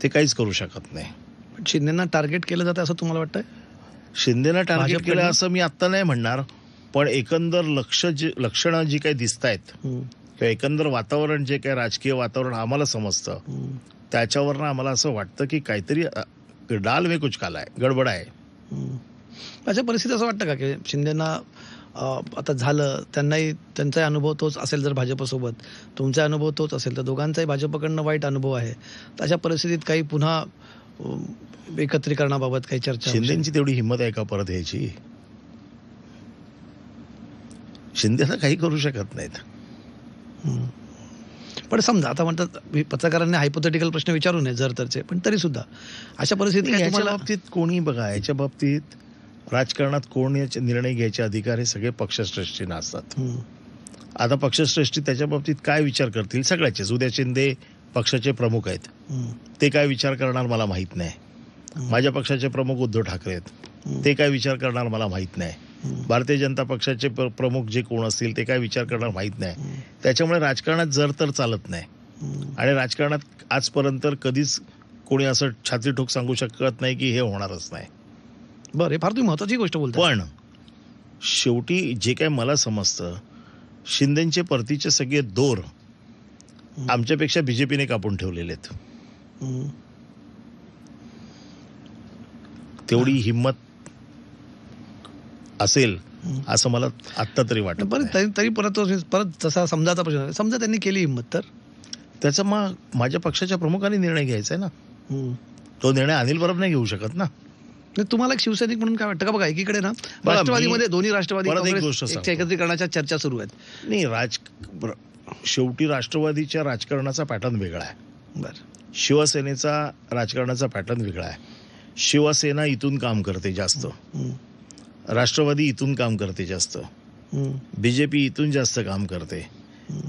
ते काहीच करू शकत नाही. पण शिंदेना टार्गेट केलं जातं असं तुम्हाला वाटतंय? शिंदेना टार्गेट केलं असं मी आत्ता नाही म्हणणार, पण एकंदर लक्षणं जी काही दिसत आहेत किंवा एकंदर वातावरण जे काही राजकीय वातावरण आम्हाला समजतं, त्याच्यावरनं आम्हाला असं वाटतं की काहीतरी डाल में कुछ काला आहे, गडबड आहे. अशा परिस्थितीत असं वाटतं का की शिंदेना आता झालं, त्यांचाही अनुभव तोच असेल, जर भाजपसोबत तुमचा अनुभव तोच असेल तर दोघांचाही भाजपकडनं वाईट अनुभव आहे, तर अशा परिस्थितीत काही पुन्हा एकत्रीकरणाबाबत काही चर्चा? शिंदेची तेवढी हिंमत आहे का परत यायची? शिंदे आता काही करू शकत नाहीत. पण समजा आता म्हणतात पत्रकारांनी हायपोथेटिकल प्रश्न विचारू नये जर तरचे, पण तरी सुद्धा अशा परिस्थितीत याच्या बाबतीत कोणी बघा, याच्या बाबतीत राजकारणात कोण याचे निर्णय घ्यायचे अधिकार हे सगळे पक्षश्रेष्ठींना असतात. आता पक्षश्रेष्ठी त्याच्या बाबतीत काय विचार करतील सगळ्याचेच. उद्या शिंदे पक्षाचे प्रमुख आहेत, ते काय विचार करणार मला माहित नाही. माझ्या पक्षाचे प्रमुख उद्धव ठाकरे आहेत, ते काय विचार करणार मला माहित नाही. भारतीय जनता पक्षाचे प्रमुख जे कोण असतील ते काय विचार करणार माहित नाही. त्याच्यामुळे राजकारणात जर तर चालत नाही. आणि राजकारणात आजपर्यंत कधीच कोणी असं छाती ठोक सांगू शकत नाही की हे होणारच नाही. बरं, हे फार तुम्ही महत्वाची गोष्ट बोलता. पण शेवटी जे काय मला समजतं, शिंदेचे परतीचे सगळे दोर आमच्यापेक्षा बीजेपीने कापून ठेवलेले आहेत. तेवढी हिंमत असेल असं मला आत्ता तरी वाटत. तरी परत तसा समजाचा प्रश्न, समजा त्यांनी केली हिंमत, तर त्याचा मग माझ्या पक्षाच्या प्रमुखांनी निर्णय घ्यायचा आहे ना. तो निर्णय अनिल परब नाही घेऊ शकत ना. तुम्हाला एक शिवसैनिक म्हणून काय वाटतं का? बघा, एकीकडे ना राष्ट्रवादीमध्ये दोन्ही राष्ट्रवादी एकत्रीकरणाच्या चर्चा सुरू आहेत. नाही, शेवटी राष्ट्रवादीच्या राजकारणाचा पॅटर्न वेगळा आहे. बरं, शिवसेनेचा राजकारणाचा पॅटर्न वेगळा आहे. शिवसेना इथून काम करते जास्त, राष्ट्रवादी इथून काम करते जास्त, बीजेपी इथून जास्त काम करते.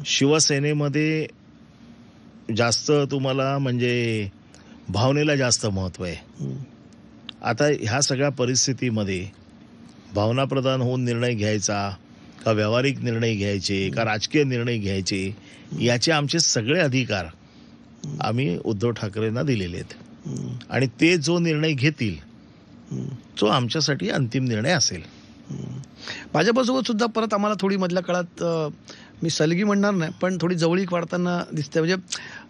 शिवसेनेमध्ये जास्त तुम्हाला म्हणजे भावनेला जास्त महत्व आहे. आता ह्या सगळ्या परिस्थितीमध्ये भावनाप्रधान होऊन निर्णय घ्यायचा का व्यावहारिक निर्णय घ्यायचे का राजकीय निर्णय घ्यायचे, याचे आमचे सगळे अधिकार आम्ही उद्धव ठाकरेंना दिलेले आहेत. आणि ते जो निर्णय घेतील तो आमच्यासाठी अंतिम निर्णय असेल. भाजपसोबत सुद्धा परत आम्हाला थोडी मधल्या काळात, मी सलगी म्हणणार नाही, पण थोडी जवळीक वाढताना दिसते. म्हणजे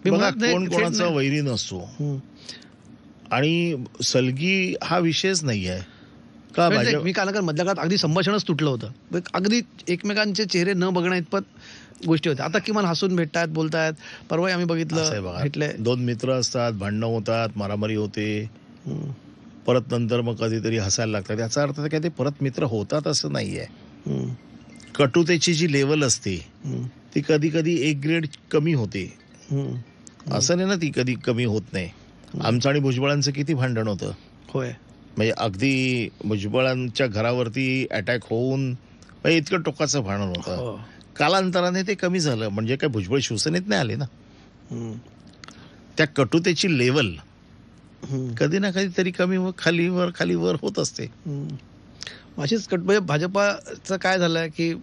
कोण कोणाचा वैरी नसतो आणि सलगी हा विषयच नाही आहे का. मी काल मधल्या काळात अगदी संभाषणच तुटलं होतं, अगदी एकमेकांचे चेहरे न बघण्या इतपत गोष्टी होत्या. आता किमान हसून भेटतायत, बोलतायत. परवा आम्ही बघितलं, भेटले, दोन मित्र असतात, भांडणं होतात, मारामारी होते, परत नंतर मग कधीतरी हसायला लागतात. याचा अर्थ काय ते परत मित्र होतात असं नाहीये. कटुतेची जी लेवल असते ती कधी कधी एक ग्रेड कमी होते, असं नाही ना ती कधी कमी होत नाही. आमचं आणि भुजबळांचं किती भांडण होतं. होय, म्हणजे अगदी भुजबळांच्या घरावरती अटॅक होऊन इतकं टोकाचं भांडण होतं. कालांतराने ते कमी झालं. म्हणजे काय भुजबळ शिवसेनेत नाही आले ना. त्या कटुतेची लेवल कधी ना कधीतरी कमी खालीवर होत असते. अशीच म्हणजे भाजपाचं काय झालंय की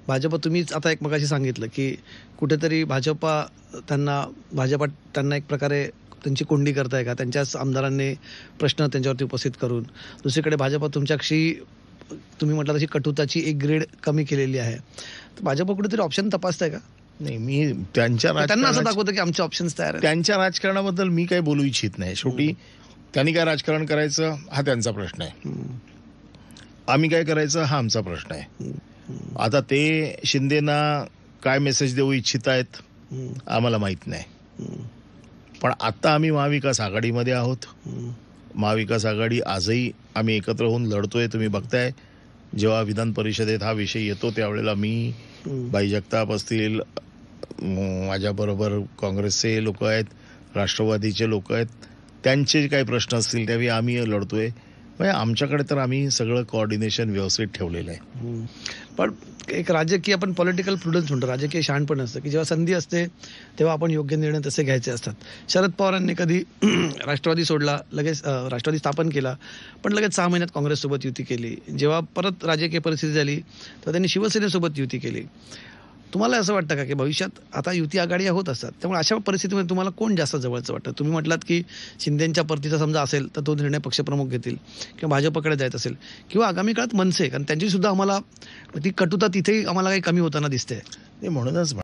भाजपा, तुम्हीच आता एक मगाशी सांगितलं की कुठेतरी भाजपा त्यांना एक प्रकारे त्यांची कोंडी करताय का, त्यांच्याच आमदारांनी प्रश्न त्यांच्यावरती उपस्थित करून. दुसरीकडे भाजपा तुमच्याशी, तुम्ही म्हटलं तशी कटुताची एक ग्रेड कमी केलेली आहे. तर भाजपा कुठेतरी ऑप्शन तपासताय का? नाही, मी त्यांना असं दाखवतं की आमचे ऑप्शन्स तयार आहेत. त्यांच्या राजकारणाबद्दल मी काही बोलू इच्छित नाही. शेवटी त्यांनी काय राजकारण करायचं हा त्यांचा प्रश्न आहे, आम्ही काय करायचं हा आमचा प्रश्न आहे. आता ते शिंदेना काय मेसेज देऊ इच्छित आहेत आम्हाला माहित नाही. पण आता आम्ही महाविकास आघाडीमध्ये आहोत. महाविकास आघाडी आजही आम्ही एकत्र होऊन लढतोय. तुम्ही बघताय जेव्हा विधान परिषदेत हा विषय येतो त्यावेळेला मी, बाई जगताप असतील, माझ्याबरोबर काँग्रेसचे लोक आहेत, राष्ट्रवादीचे लोक आहेत, त्यांचे काही प्रश्न असतील त्यावेळी आम्ही लढतोय. म्हणजे आमच्याकडे तर आम्ही सगळं कोऑर्डिनेशन व्यवस्थित ठेवलेलं आहे. पण एक राजकीय, आपण पॉलिटिकल प्रुडन्स म्हणतो, राजकीय शहाणपण असतं की जेव्हा संधी असते तेव्हा आपण योग्य निर्णय तसे घ्यायचे असतात. शरद पवारांनी कधी राष्ट्रवादी सोडला, लगेच राष्ट्रवादी स्थापन केला, पण लगेच 6 महिन्यात काँग्रेससोबत युती केली. जेव्हा परत राजकीय परिस्थिती झाली तेव्हा त्यांनी शिवसेनेसोबत युती केली. तुम्हाला असं वाटतं का की भविष्यात आता युती आघाड्या होत असतात, त्यामुळे अशा परिस्थितीमध्ये तुम्हाला कोण जास्त जवळचं वाटतं? तुम्ही म्हटलात की शिंदेच्या परतीचा समजा असेल तर तो निर्णय पक्षप्रमुख घेतील किंवा भाजपकडे जायचं असेल किंवा आगामी काळात मनसे, कारण त्यांची सुद्धा आम्हाला ती कटुता तिथेही आम्हाला काही कमी होताना दिसते. म्हणूनच